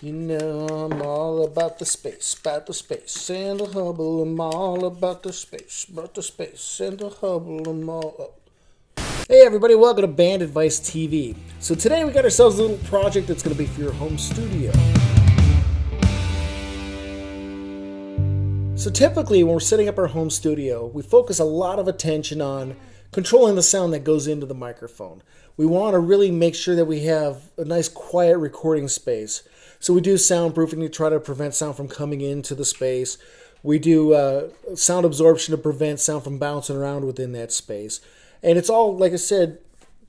You know I'm all about the space, and the Hubble. I'm all about the space, and the Hubble. I'm all. Hey everybody, welcome to Band Advice TV. So today we got ourselves a little project that's going to be for your home studio. So typically when we're setting up our home studio, we focus a lot of attention on controlling the sound that goes into the microphone. We want to really make sure that we have a nice quiet recording space. So we do soundproofing to try to prevent sound from coming into the space. We do sound absorption to prevent sound from bouncing around within that space. And it's all, like I said,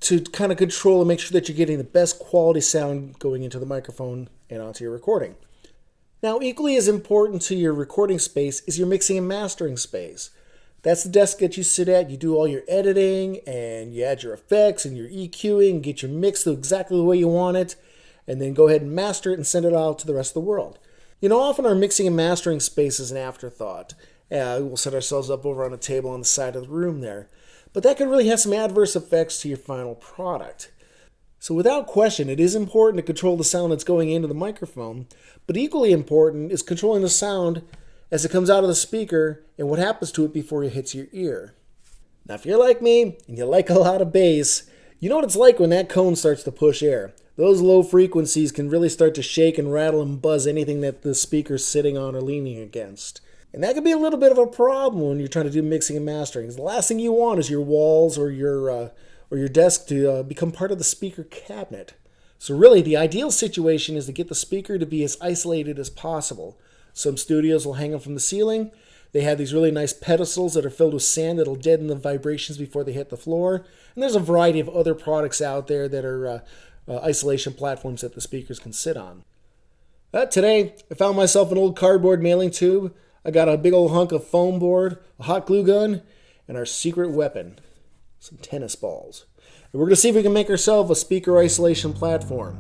to kind of control and make sure that you're getting the best quality sound going into the microphone and onto your recording. Now, equally as important to your recording space is your mixing and mastering space. That's the desk that you sit at. You do all your editing and you add your effects and your EQing, get your mix to exactly the way you want it, and then go ahead and master it and send it out to the rest of the world. You know, often our mixing and mastering space is an afterthought. We'll set ourselves up over on a table on the side of the room there. But that can really have some adverse effects to your final product. So without question, it is important to control the sound that's going into the microphone, but equally important is controlling the sound as it comes out of the speaker and what happens to it before it hits your ear. Now, if you're like me and you like a lot of bass, you know what it's like when that cone starts to push air. Those low frequencies can really start to shake and rattle and buzz anything that the speaker's sitting on or leaning against. And that can be a little bit of a problem when you're trying to do mixing and mastering. The last thing you want is your walls or your desk to become part of the speaker cabinet. So really, the ideal situation is to get the speaker to be as isolated as possible. Some studios will hang them from the ceiling. They have these really nice pedestals that are filled with sand that'll deaden the vibrations before they hit the floor. And there's a variety of other products out there that are isolation platforms that the speakers can sit on. Today, I found myself an old cardboard mailing tube. I got a big old hunk of foam board, a hot glue gun, and our secret weapon, some tennis balls. And we're going to see if we can make ourselves a speaker isolation platform.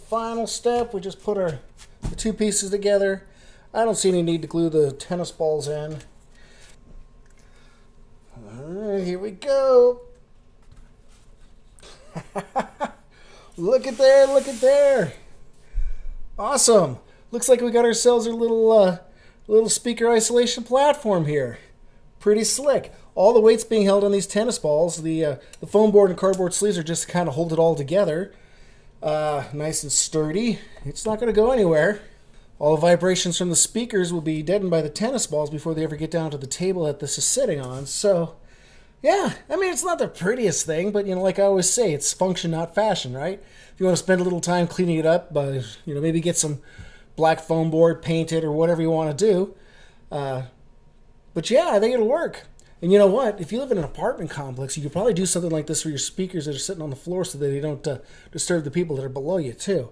Final step, we just put the two pieces together. I don't see any need to glue the tennis balls in. Alright, here we go. Look at there. Awesome. Looks like we got ourselves a little speaker isolation platform here. Pretty slick. All the weight's being held on these tennis balls. The foam board and cardboard sleeves are just to kind of hold it all together. Nice and sturdy. It's not going to go anywhere. All the vibrations from the speakers will be deadened by the tennis balls before they ever get down to the table that this is sitting on. So, yeah, I mean, it's not the prettiest thing, but, like I always say, it's function, not fashion, right? If you want to spend a little time cleaning it up, maybe get some black foam board, paint it, or whatever you want to do. But yeah, I think it'll work. And you know what? If you live in an apartment complex, you could probably do something like this for your speakers that are sitting on the floor so that they don't disturb the people that are below you, too.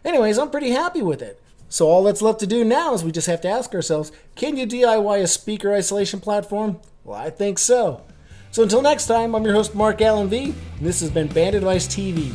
Anyways, I'm pretty happy with it. So all that's left to do now is we just have to ask ourselves, can you DIY a speaker isolation platform? Well, I think so. So until next time, I'm your host, Mark Allen V, and this has been Band Advice TV.